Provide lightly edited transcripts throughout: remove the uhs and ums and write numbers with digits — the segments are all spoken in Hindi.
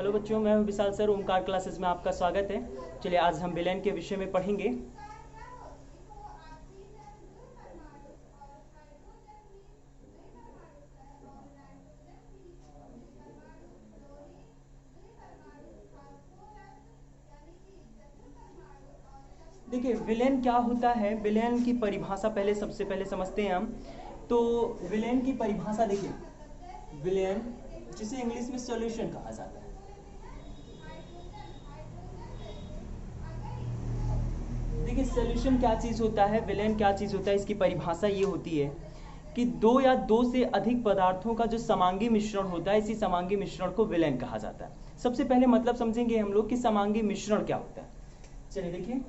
हेलो बच्चों, मैं हूं विशाल सर। ओमकार क्लासेस में आपका स्वागत है। चलिए आज हम विलेन के विषय में पढ़ेंगे। देखिए विलेन क्या होता है, विलेन की परिभाषा पहले सबसे पहले समझते हैं हम। तो विलेन की परिभाषा देखिए, विलेन जिसे इंग्लिश में सॉल्यूशन कहा जाता है। देखिए सॉल्यूशन क्या चीज होता है, विलेन क्या चीज होता है, इसकी परिभाषा ये होती है कि दो या दो से अधिक पदार्थों का जो समांगी मिश्रण होता है, इसी समांगी मिश्रण को विलेन कहा जाता है। सबसे पहले मतलब समझेंगे हम लोग कि समांगी मिश्रण क्या होता है। चलिए देखिए,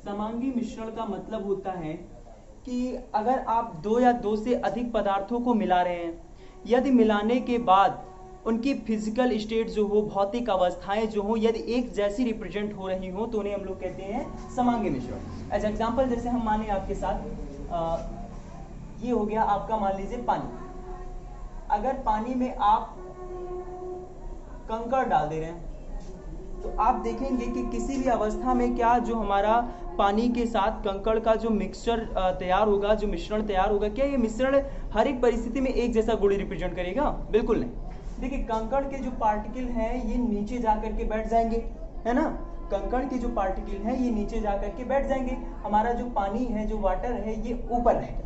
समांगी मिश्रण का मतलब होता है कि अगर आप दो या दो से अधिक पदार्थों को मिला रहे हैं, यदि मिलाने के बाद उनकी फिजिकल स्टेट जो हो, भौतिक अवस्थाएं जो हो, यदि एक जैसी रिप्रेजेंट हो रही हो तो उन्हें हम लोग कहते हैं समांगी मिश्रण। एज एग्जांपल जैसे हम माने आपके साथ ये हो गया आपका, मान लीजिए पानी। अगर पानी में आप कंकड़ डाल दे रहे हैं तो आप देखेंगे कि किसी भी अवस्था में क्या जो हमारा पानी के साथ कंकड़ का जो मिक्सचर तैयार होगा, जो मिश्रण तैयार होगा, क्या ये मिश्रण हर एक परिस्थिति में एक जैसा गुण रिप्रेजेंट करेगा? बिल्कुल नहीं। देखिए कंकड़ के जो पार्टिकल हैं ये नीचे जाकर के बैठ जाएंगे, है ना। कंकड़ के जो पार्टिकल हैं ये नीचे जाकर के बैठ जाएंगे। हमारा जो पानी है, जो वाटर है, ये ऊपर रहेगा।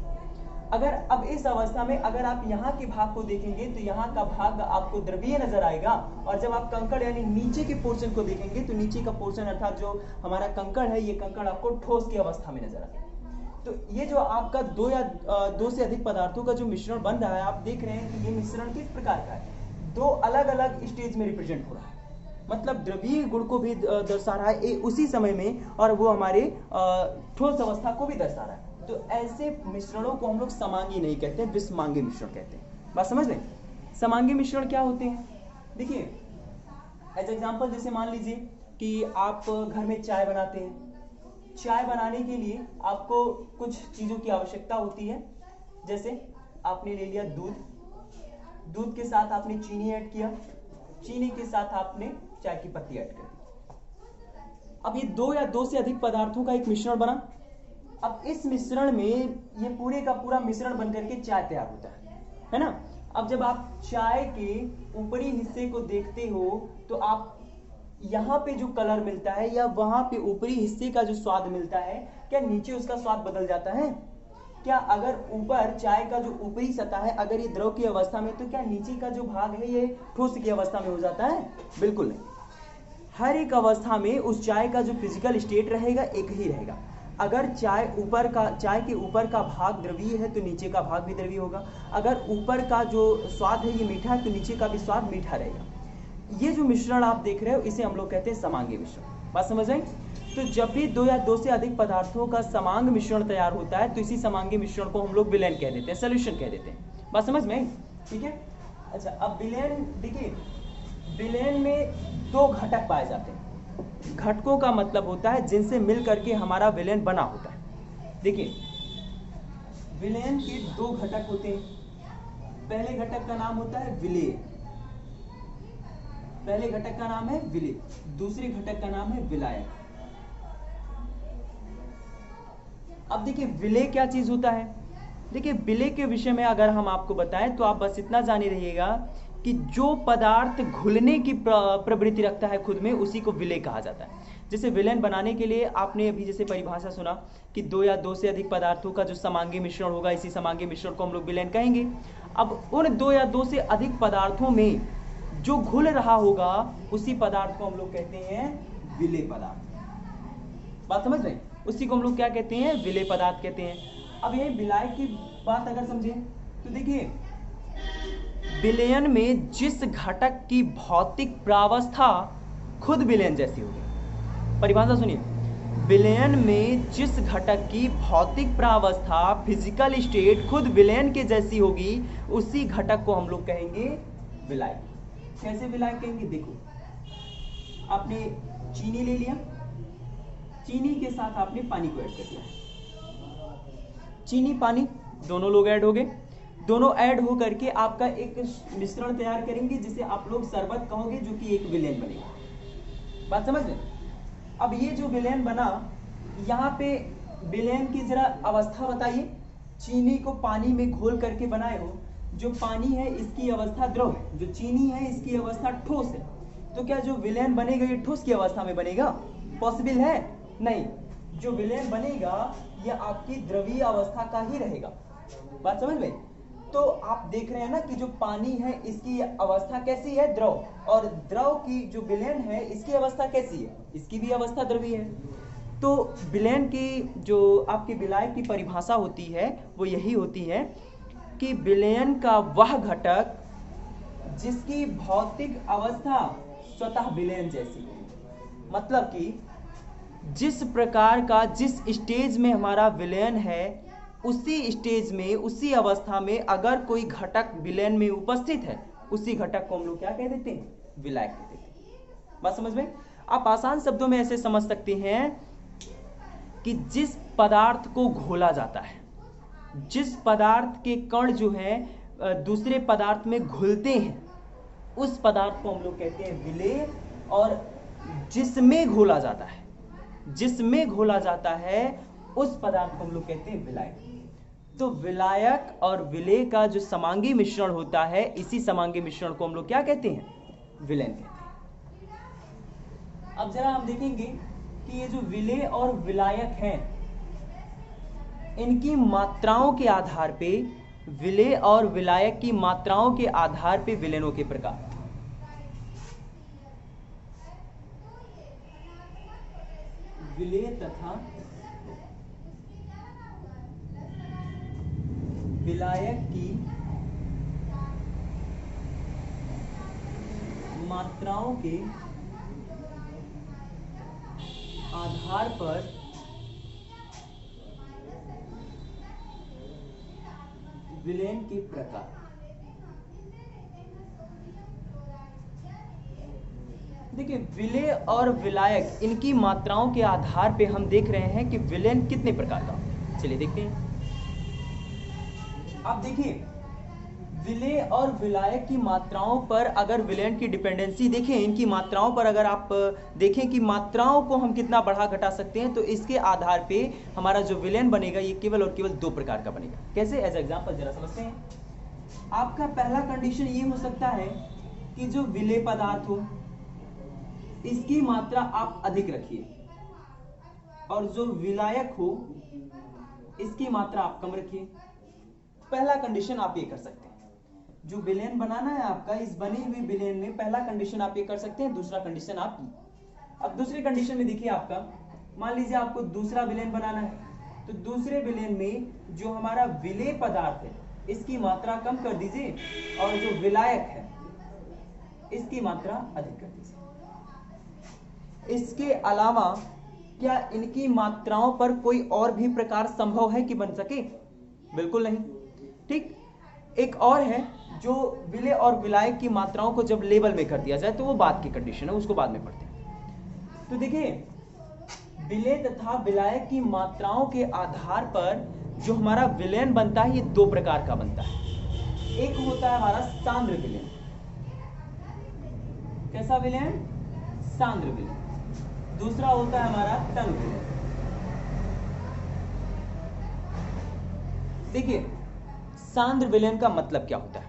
अगर अब इस अवस्था में अगर आप यहाँ के भाग को देखेंगे तो यहाँ का भाग आपको द्रवीय नजर आएगा, और जब आप कंकड़ यानी नीचे के पोर्शन को देखेंगे तो नीचे का पोर्शन अर्थात जो हमारा कंकड़ है, ये कंकड़ आपको ठोस की अवस्था में नजर आएगा। तो ये जो आपका दो या दो से अधिक पदार्थों का जो मिश्रण बन रहा है, आप देख रहे हैं कि ये मिश्रण किस प्रकार का है, दो अलग अलग स्टेज में रिप्रेजेंट हो रहा है। मतलब द्रवीय गुण को भी दर्शा रहा है उसी समय में, और वो हमारे ठोस अवस्था को भी दर्शा रहा है। तो ऐसे मिश्रणों को हम लोग समांगी नहीं कहते, विषमांगी मिश्रण कहते हैं। बात समझ लें। समांगी मिश्रण क्या होते हैं, देखिए एज एग्जांपल जैसे मान लीजिए कि आप घर में चाय बनाते हैं। चाय बनाने के लिए आपको कुछ चीजों की आवश्यकता होती है। जैसे आपने ले लिया दूध, दूध के साथ आपने चीनी ऐड किया, चीनी के साथ आपने चाय की पत्ती ऐड कर दी। अब ये दो या दो से अधिक पदार्थों का एक मिश्रण बना। अब इस मिश्रण में ये पूरे का पूरा मिश्रण बनकर के चाय तैयार होता है ना। अब जब आप चाय के ऊपरी हिस्से को देखते हो तो आप यहाँ पे जो कलर मिलता है या वहां पे ऊपरी हिस्से का जो स्वाद मिलता है, क्या नीचे उसका स्वाद बदल जाता है? क्या अगर ऊपर चाय का जो ऊपरी सतह है अगर ये द्रव की अवस्था में, तो क्या नीचे का जो भाग है ये ठोस की अवस्था में हो जाता है? बिल्कुल नहीं। हर एक अवस्था में उस चाय का जो फिजिकल स्टेट रहेगा एक ही रहेगा। अगर चाय के ऊपर का भाग द्रवीय है तो नीचे का भाग भी द्रवीय होगा। अगर ऊपर का जो स्वाद है ये मीठा है तो नीचे का भी स्वाद मीठा रहेगा। ये जो मिश्रण आप देख रहे हो इसे हम लोग कहते हैं समांगी मिश्रण। बात समझ आई? तो जब भी दो या दो से अधिक पदार्थों का समांग मिश्रण तैयार होता है तो इसी समांगी मिश्रण को हम लोग विलेन कह देते हैं, सॉल्यूशन कह देते हैं। बात समझ में? ठीक है। अच्छा, अब विलेन देखिए, विलेन में दो घटक पाए जाते हैं। घटकों का मतलब होता है जिनसे मिल करके हमारा विलेन बना होता है। देखिए विलेन के दो घटक होते हैं। पहले घटक का नाम होता है विलेय, पहले घटक का नाम है विलेय, दूसरे घटक का नाम है विलायक। अब देखिए विलेय क्या चीज होता है। देखिए विलेय के विषय में अगर हम आपको बताएं तो आप बस इतना जाने रहिएगा कि जो पदार्थ घुलने की प्रवृत्ति रखता है खुद में, उसी को विलेय कहा जाता है। जैसे विलेन बनाने के लिए आपने अभी जैसे परिभाषा सुना कि दो या दो से अधिक पदार्थों का जो समांगी मिश्रण होगा, इसी समांगी मिश्रण को हम लोग विलेन कहेंगे। अब उन दो या दो से अधिक पदार्थों में जो घुल रहा होगा उसी पदार्थ को हम लोग कहते हैं विलेय पदार्थ। बात समझ रहे? उसी को हम लोग क्या कहते हैं? विलेय पदार्थ कहते हैं। अब यही विलायक की बात अगर समझे तो देखिए विलयन में जिस घटक की भौतिक प्रावस्था खुद विलयन जैसी होगी। परिभाषा सुनिए, विलयन में जिस घटक की भौतिक प्रावस्था, फिजिकल स्टेट खुद विलयन के जैसी होगी, उसी घटक को हम लोग कहेंगे विलायक। कैसे विलायक कहेंगे? देखो आपने चीनी ले लिया, चीनी के साथ आपने पानी को ऐड कर दिया। चीनी पानी दोनों लोग ऐड हो गए। दोनों ऐड हो करके आपका एक मिश्रण तैयार करेंगे जिसे आप लोग शरबत कहोगे, जो कि एक विलेन बनेगा। बात समझ में? अब ये जो विलेन बना, यहाँ पे विलेन की जरा अवस्था बताइए। चीनी को पानी में घोल करके बनाए हो, जो पानी है इसकी अवस्था द्रव है, जो चीनी है इसकी अवस्था ठोस है, तो क्या जो विलेन बनेगा ये ठोस की अवस्था में बनेगा? पॉसिबल है? नहीं, जो विलेन बनेगा ये आपकी द्रवीय अवस्था का ही रहेगा। बात समझ में? तो आप देख रहे हैं ना कि जो पानी है इसकी अवस्था कैसी है? द्रव। और द्रव की जो विलेन है इसकी अवस्था कैसी है? इसकी भी अवस्था द्रवीय है। तो विलेन की जो आपकी विलायक की परिभाषा होती है वो यही होती है कि विलेन का वह घटक जिसकी भौतिक अवस्था स्वतः विलेन जैसी है। मतलब कि जिस प्रकार का जिस स्टेज में हमारा विलेन है, उसी स्टेज में उसी अवस्था में अगर कोई घटक विलेन में उपस्थित है, उसी घटक को हम लोग क्या कह देते हैं? विलायक कह देते हैं। बात समझ में? आप आसान शब्दों में ऐसे समझ सकते हैं कि जिस पदार्थ को घोला जाता है, जिस पदार्थ के कण जो है दूसरे पदार्थ में घुलते हैं, उस पदार्थ को हम लोग कहते हैं विलेय। और जिसमें घोला जाता है, जिसमें घोला जाता है उस पदार्थ को हम लोग कहते हैं विलायक। तो विलायक और विलेय का जो समांगी मिश्रण होता है, इसी समांगी मिश्रण को हम लोग क्या कहते हैं? विलेन कहते हैं। अब जरा हम देखेंगे कि ये जो विलेय और विलायक हैं, इनकी मात्राओं के आधार पे, विलेय और विलायक की मात्राओं के आधार पे विलेनों के प्रकार। विलेय तथा विलायक की मात्राओं के आधार पर विलेन के प्रकार। देखिए, विलेय और विलायक इनकी मात्राओं के आधार पे हम देख रहे हैं कि विलेन कितने प्रकार का। चलिए देखते हैं। आप देखिए, विलेय और विलायक की मात्राओं पर अगर विलेन की डिपेंडेंसी देखें, इनकी मात्राओं पर अगर आप देखें कि मात्राओं को हम कितना बढ़ा घटा सकते हैं, तो इसके आधार पे हमारा जो विलेन बनेगा ये केवल और केवल दो प्रकार का बनेगा। कैसे? एज एग्जांपल जरा समझते हैं। आपका पहला कंडीशन ये हो सकता है कि जो विलेय पदार्थ हो इसकी मात्रा आप अधिक रखिए, और जो विलायक हो इसकी मात्रा आप कम रखिए। पहला कंडीशन आप ये कर सकते हैं। जो विलेन बनाना है आपका, इस बनी हुई विलेन में पहला कंडीशन आप ये कर सकते हैं, दूसरा कंडीशन आप। अब दूसरी कंडीशन में देखिए, आपका मान लीजिए आपको दूसरा विलेन बनाना है, तो दूसरे विलेन में जो हमारा विलेय पदार्थ है इसकी मात्रा कम कर दीजिए, और जो विलायक है इसकी मात्रा अधिक कर दीजिए। इसके अलावा क्या इनकी मात्राओं पर कोई और भी प्रकार संभव है कि बन सके? बिल्कुल नहीं। ठीक, एक और है, जो विलेय और विलायक की मात्राओं को जब लेवल में कर दिया जाए तो वो बाद की कंडीशन है, उसको बाद में पढ़ते हैं। तो देखिए, विलेय तथा विलायक की मात्राओं के आधार पर जो हमारा विलेन बनता है ये दो प्रकार का बनता है। एक होता है हमारा सांद्र विलेन। कैसा विलेन? सांद्र विलेन। दूसरा होता है हमारा तंग विलेन। देखिए, सांद्र विलेन का मतलब क्या होता है?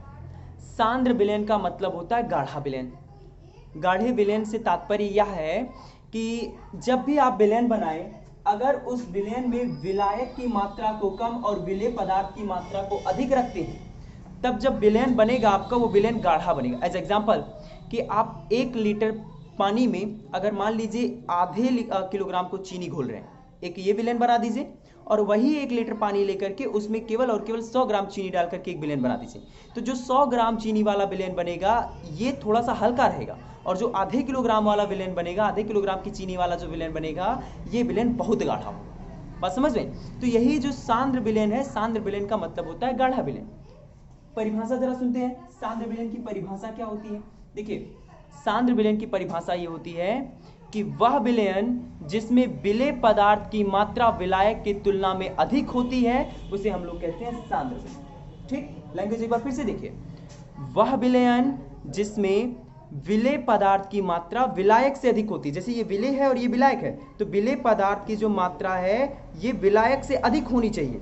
सांद्र विलेन का मतलब होता है गाढ़ा विलेन। गाढ़े विलेन से तात्पर्य यह है कि जब भी आप विलेन बनाएं, अगर उस विलेन में विलायक की मात्रा को कम और विलेय पदार्थ की मात्रा को अधिक रखते हैं, तब जब विलेन बनेगा आपका, वो विलेन गाढ़ा बनेगा। एज एग्जाम्पल कि आप 1 लीटर पानी में अगर मान लीजिए आधे किलोग्राम को चीनी घोल रहे हैं, एक ये विलेन बना दीजिए, और वही 1 लीटर पानी लेकर के उसमें केवल और केवल 100 ग्राम चीनी डाल करके एक विलेन बना दीजिए। तो जो 100 ग्राम चीनी वाला विलेन बनेगा ये थोड़ा सा हल्का रहेगा, और जो आधे किलोग्राम वाला विलेन बनेगा, आधे किलोग्राम की चीनी वाला जो विलेन बनेगा, ये विलेन बहुत गाढ़ा होगा। बात समझ में? तो यही जो सांद्र विलेन है, सांद्र विलेन का मतलब होता है गाढ़ा विलेन। परिभाषा जरा सुनते हैं, सांद्र विलेन की परिभाषा क्या होती है? देखिए, सांद्र विलेन की परिभाषा ये होती है कि वह विलेन जिसमें विलेय पदार्थ की मात्रा विलायक की तुलना में अधिक होती है, उसे हम लोग कहते हैं सांद्र विलेन। ठीक, लैंग्वेज एक बार फिर से देखिए, वह विलयन जिसमें विलेय पदार्थ की मात्रा विलायक से अधिक होती है। जैसे ये विलेय है और ये विलायक है, तो विलेय पदार्थ की जो मात्रा है ये विलायक से अधिक होनी चाहिए।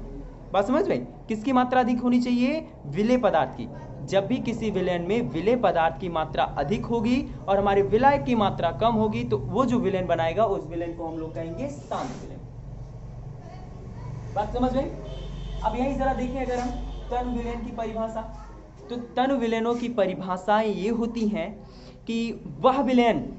बात समझ में? किसकी मात्रा अधिक होनी चाहिए? विलेय पदार्थ की। जब भी किसी विलयन में विलेय पदार्थ की मात्रा अधिक होगी और हमारे विलायक की मात्रा कम होगी, तो वो जो विलयन बनाएगा उस विलयन को हम लोग कहेंगे सांद्र विलयन। बात समझ में? अब यही जरा देखें अगर हम तनु विलयन की परिभाषा, तो तनु विलयनों की परिभाषाएं ये होती हैं कि वह विलयन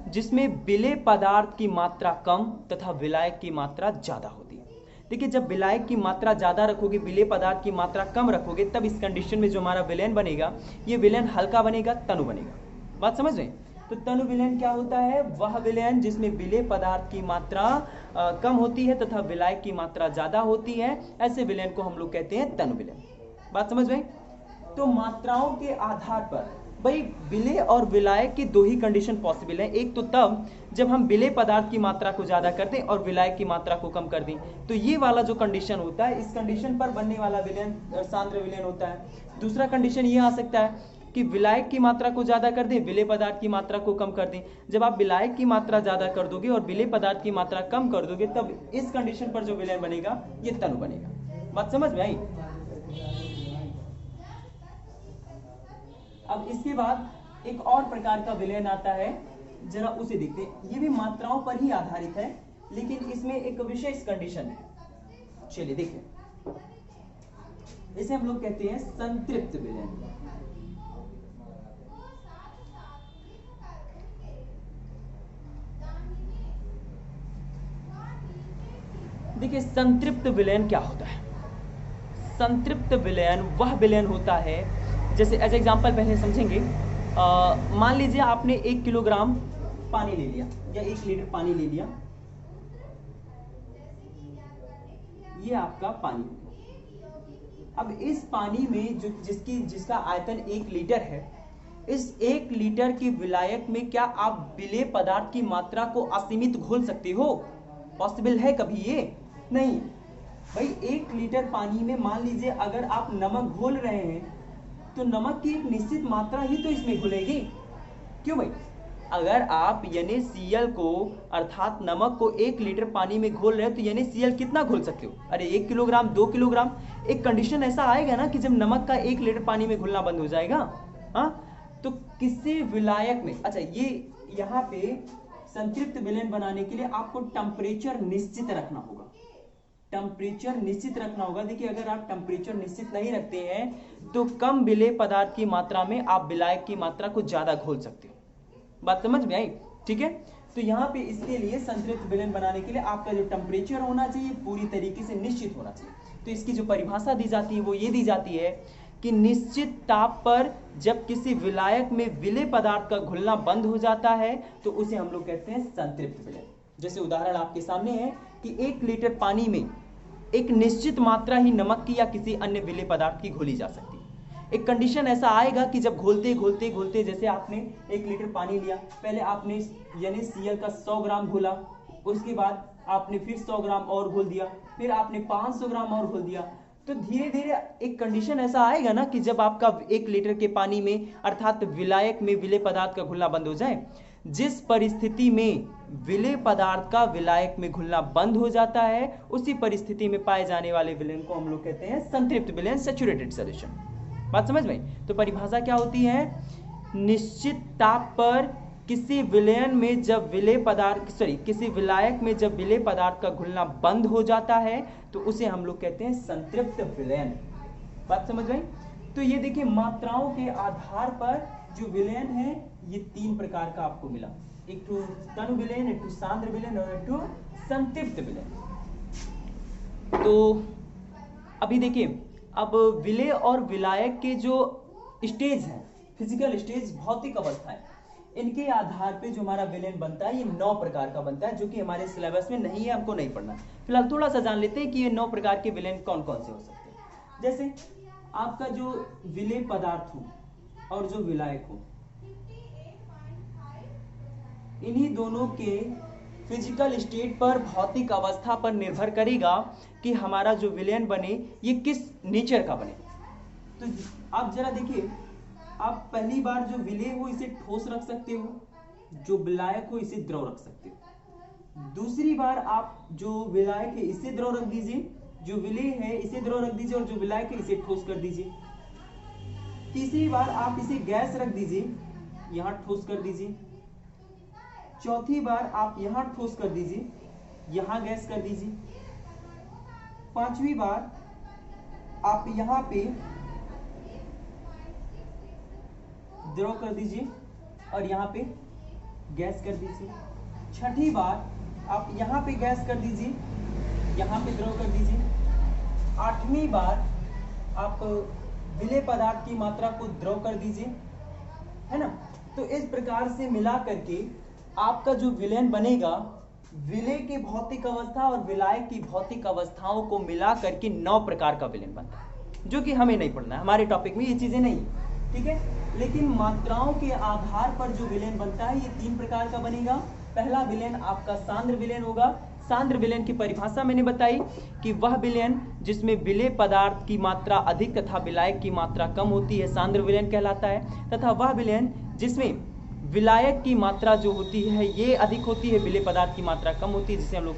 जिसमें विलेय पदार्थ की मात्रा कम तथा विलायक की मात्रा ज्यादा होती है। देखिए, जब विलायक की मात्रा ज्यादा रखोगे, विलेय पदार्थ की मात्रा कम रखोगे, तब इस कंडीशन में जो हमारा विलयन बनेगा, ये विलयन हल्का बनेगा, तनु बनेगा। बात समझ रहे हैं? तो तनु विलयन क्या होता है? वह विलयन जिसमें विलेय पदार्थ की मात्रा कम होती है तथा विलायक की मात्रा ज्यादा होती है, ऐसे विलयन को हम लोग कहते हैं तनु विलयन। बात समझ में? तो मात्राओं के आधार पर भाई विलेय और विलायक की दो ही कंडीशन पॉसिबल है। एक तो तब जब हम विलेय पदार्थ की मात्रा को ज्यादा कर दें और विलायक की मात्रा को कम कर दें, तो ये वाला जो कंडीशन होता है, इस कंडीशन पर बनने वाला विलयन सांद्र विलयन होता है। दूसरा कंडीशन ये आ सकता है कि विलायक की मात्रा को ज्यादा कर दें, विलेय पदार्थ की मात्रा को कम कर दें। जब आप विलायक की मात्रा ज्यादा कर दोगे और विलेय पदार्थ की मात्रा कम कर दोगे, तब इस कंडीशन पर जो विलयन बनेगा ये तनु बनेगा। बात समझ में आई? अब इसके बाद एक और प्रकार का विलयन आता है, जरा उसे देखते हैं। ये भी मात्राओं पर ही आधारित है, लेकिन इसमें एक विशेष कंडीशन है। चलिए देखिए, इसे हम लोग कहते हैं संतृप्त विलयन। देखिए, संतृप्त विलयन क्या होता है? संतृप्त विलयन वह विलयन होता है, जैसे एज एग्जाम्पल पहले समझेंगे। मान लीजिए आपने 1 किलोग्राम पानी ले लिया या 1 लीटर पानी ले लिया, ये आपका पानी। अब इस पानी में जो जिसका आयतन 1 लीटर है, इस 1 लीटर की विलायक में क्या आप विलेय पदार्थ की मात्रा को असीमित घोल सकते हो? पॉसिबल है कभी ये? नहीं भाई। 1 लीटर पानी में मान लीजिए अगर आप नमक घोल रहे हैं, तो नमक की एक निश्चित मात्रा ही तो इसमें घुलेगी। क्यों भाई? अगर आप NaCl को अर्थात नमक को 1 लीटर पानी में घोल रहे हो, तो NaCl कितना घोल सकते हो? अरे 1 किलोग्राम, 2 किलोग्राम। एक कंडीशन ऐसा आएगा ना कि जब नमक का 1 लीटर पानी में घुलना बंद हो जाएगा। हाँ, तो किसी विलायक में, अच्छा ये यहाँ पे संतृप्त विलयन बनाने के लिए आपको टेम्परेचर निश्चित रखना होगा। टेम्परेचर निश्चित रखना होगा। देखिए, अगर आप टेम्परेचर निश्चित नहीं रखते हैं, तो कम विलेय पदार्थ की मात्रा में आप विलायक की मात्रा को ज्यादा घोल सकते हो। बात समझ में आई? ठीक है। तो यहाँ पे इसके लिए संतृप्त विलयन बनाने के लिए आपका जो टेम्परेचर होना चाहिए पूरी तरीके से निश्चित होना चाहिए। तो इसकी जो परिभाषा दी जाती है वो ये दी जाती है कि निश्चित ताप पर जब किसी विलायक में विलेय पदार्थ का घुलना बंद हो जाता है, तो उसे हम लोग कहते हैं संतृप्त विलयन। जैसे उदाहरण आपके सामने है कि 1 लीटर पानी में एक निश्चित मात्रा ही नमक की या किसी अन्य विलेय पदार्थ की घोली जा सकती है। एक कंडीशन ऐसा आएगा कि जब घोलते घोलते घोलते, जैसे आपने 1 लीटर पानी लिया, पहले आपने NaCl का 100 ग्राम घोला, उसके बाद आपने फिर 100 ग्राम और घोल दिया, फिर आपने 500 ग्राम और घोल दिया, तो धीरे धीरे एक कंडीशन ऐसा आएगा ना कि जब आपका 1 लीटर के पानी में अर्थात विलायक में विलेय पदार्थ का घुलना बंद हो जाए, जिस परिस्थिति में विलेय पदार्थ का विलायक में घुलना बंद हो जाता है, उसी परिस्थिति में पाए जाने वाले विलयन को हम लोग कहते हैं संतृप्त विलयन, सैचुरेटेड सॉल्यूशन। बात समझ में? तो परिभाषा क्या होती है? निश्चित ताप पर किसी विलयन में जब किसी विलायक में जब विलेय पदार्थ का घुलना बंद हो जाता है, तो उसे हम लोग कहते हैं संतृप्त विलयन। बात समझ में? तो ये देखिए, मात्राओं के आधार पर जो विलयन है ये 3 प्रकार का आपको मिला। एक तो तनु विलयन, एक तो सांद्र विलयन और एक तो संतृप्त विलयन। तो अभी देखिए, अब विलेय और विलायक के जो स्टेज हैं, फिजिकल स्टेज, भौतिक अवस्थाएं, इनके आधार पे जो हमारा विलयन बनता है ये 9 प्रकार का बनता है, जो कि हमारे सिलेबस में नहीं है, हमको नहीं पढ़ना। फिलहाल थोड़ा सा जान लेते हैं कि ये 9 प्रकार के विलयन कौन कौन से हो सकते हैं। जैसे आपका जो विलेय पदार्थ हो और जो विलायक हो, इन्हीं दोनों के फिजिकल स्टेट पर, भौतिक अवस्था पर निर्भर करेगा कि हमारा जो विलेन बने ये किस नेचर का बने। तो आप जरा देखिए, आप पहली बार जो विलेय हो इसे ठोस रख सकते हो, जो विलायक हो इसे द्रव रख सकते हो। दूसरी बार आप जो विलायक है इसे द्रव रख दीजिए, जो विलेय है इसे द्रव रख दीजिए, और जो विलायक है इसे ठोस कर दीजिए। तीसरी बार आप इसे गैस रख दीजिए, यहां ठोस कर दीजिए। चौथी बार आप यहां ठोस कर दीजिए, यहां गैस कर दीजिए। पांचवी बार आप यहां पे द्रव कर दीजिए और यहां पे गैस कर दीजिए। छठी बार आप यहां पे गैस कर दीजिए, यहां पे द्रव कर दीजिए। आठवीं बार आप विलेय पदार्थ की मात्रा को द्रव कर दीजिए, है ना। तो इस प्रकार से मिला करके आपका जो विलेन बनेगा, विलेय की भौतिक अवस्था और विलायक की भौतिक अवस्थाओं को मिला करके 9 प्रकार का विलेन बनता है, जो कि हमें नहीं पढ़ना है, हमारे टॉपिक में ये चीजें नहीं, ठीक है। लेकिन मात्राओं के आधार पर जो विलेन बनता है ये 3 प्रकार का बनेगा। पहला विलेन आपका सांद्र विलेन होगा। सांद्र विलेन की परिभाषा मैंने बताई कि वह विलेन जिसमें विलेय पदार्थ की मात्रा अधिक तथा विलायक की मात्रा कम होती है सांद्र विलेन कहलाता है, तथा वह विलेन जिसमें विलायक की मात्रा जो होती है ये अधिक होती है, विलेय पदार्थ की मात्रा कम होती है, जिसे हम लोग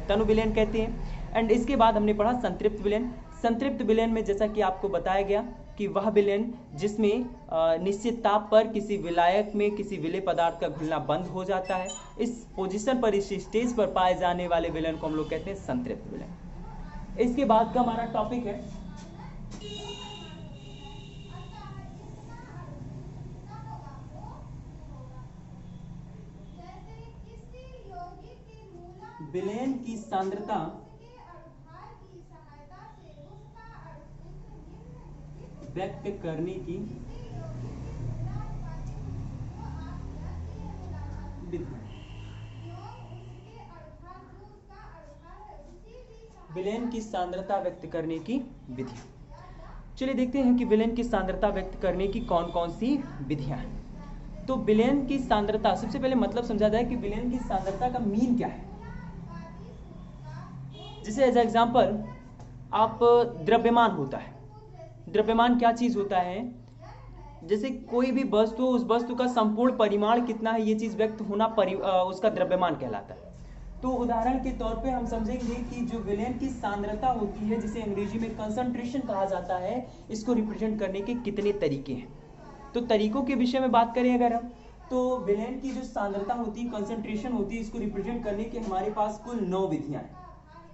तनु विलेन कहते हैं। एंड इसके बाद हमने पढ़ा संतृप्त विलेन। संतृप्त विलेन में जैसा कि आपको बताया गया कि वह विलेन जिसमें निश्चित ताप पर किसी विलायक में किसी विलेय पदार्थ का घुलना बंद हो जाता है, इस पोजीशन पर, इस स्टेज पर पाए जाने वाले विलेन को हम लोग कहते हैं संतृप्त विलेन। इसके बाद का हमारा टॉपिक है विलेन की सांद्रता व्यक्त करने की विधि। विलेन की सांद्रता व्यक्त करने की विधि। चलिए देखते हैं कि विलेन की सांद्रता व्यक्त करने की कौन कौन सी विधियां हैं। तो विलेन की सांद्रता, सबसे पहले मतलब समझा जाए कि विलेन की सांद्रता का मीन क्या है। जैसे एज एग्जाम्पल आप द्रव्यमान होता है, द्रव्यमान क्या चीज होता है, जैसे कोई भी वस्तु, उस वस्तु का संपूर्ण परिमाण कितना है ये चीज व्यक्त होना उसका द्रव्यमान कहलाता है। तो उदाहरण के तौर पे हम समझेंगे कि जो विलेन की सांद्रता होती है, जिसे अंग्रेजी में कंसंट्रेशन कहा जाता है, इसको रिप्रेजेंट करने के कितने तरीके हैं। तो तरीकों के विषय में बात करें अगर हम, तो विलेन की जो सांद्रता होती है, कंसंट्रेशन होती है, इसको रिप्रेजेंट करने के हमारे पास कुल 9 विधियां हैं।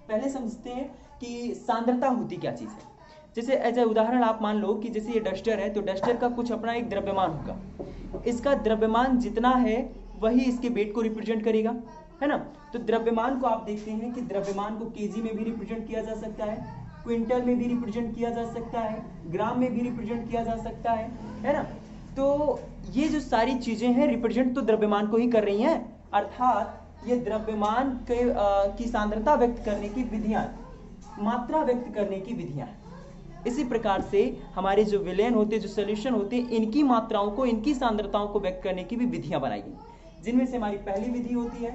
पहले समझते हैं कि सांद्रता होती क्या चीज है। जैसे एज ए उदाहरण आप मान लो कि जैसे ये डस्टर है, तो डस्टर का कुछ अपना एक द्रव्यमान होगा, इसका द्रव्यमान जितना है वही इसके वेट को रिप्रेजेंट करेगा, है ना। तो द्रव्यमान को आप देखते हैं कि द्रव्यमान को केजी में भी रिप्रेजेंट किया जा सकता है, क्विंटल में भी रिप्रेजेंट किया जा सकता है, ग्राम में भी रिप्रेजेंट किया जा सकता है ना। तो ये जो सारी चीजें हैं रिप्रेजेंट तो द्रव्यमान को ही कर रही हैं, अर्थात ये द्रव्यमान की सांद्रता व्यक्त करने की विधियां, मात्रा व्यक्त करने की विधियां। इसी प्रकार से हमारे जो विलेन होते, जो सॉल्यूशन होते, इनकी मात्राओं को, इनकी सांद्रताओं को व्यक्त करने की भी विधियां बनाई गई, जिनमें से हमारी पहली विधि होती है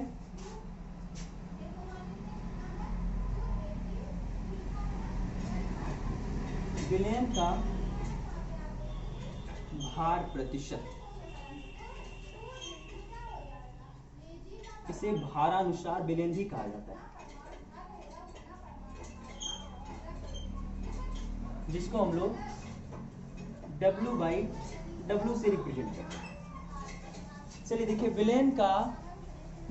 विलेन का भार प्रतिशत। इसे भारानुसार विलेन भी कहा जाता है, जिसको हम लोग W/W से रिप्रेजेंट करते हैं। चलिए देखिए विलेन का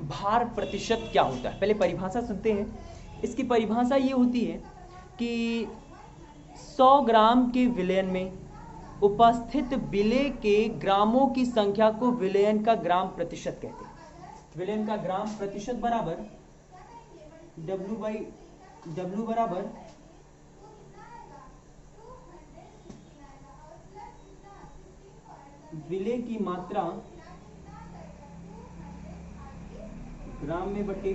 भार प्रतिशत क्या होता है, पहले परिभाषा सुनते हैं। इसकी परिभाषा ये होती है कि 100 ग्राम के विलेन में उपस्थित विलेय के ग्रामों की संख्या को विलेन का ग्राम प्रतिशत कहते हैं। विलेन का ग्राम प्रतिशत बराबर W/W बराबर विलेय की मात्रा ग्राम में बटे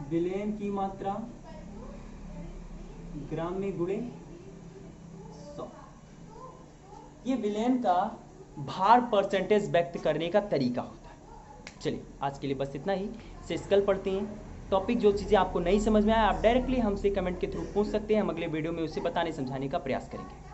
विलेन की मात्रा ग्राम में गुणे 100। ये विलेन का भार परसेंटेज व्यक्त करने का तरीका होता है। चलिए आज के लिए बस इतना ही। से कल पढ़ते हैं टॉपिक। जो चीज़ें आपको नहीं समझ में आए आप डायरेक्टली हमसे कमेंट के थ्रू पूछ सकते हैं, हम अगले वीडियो में उसे बताने समझाने का प्रयास करेंगे।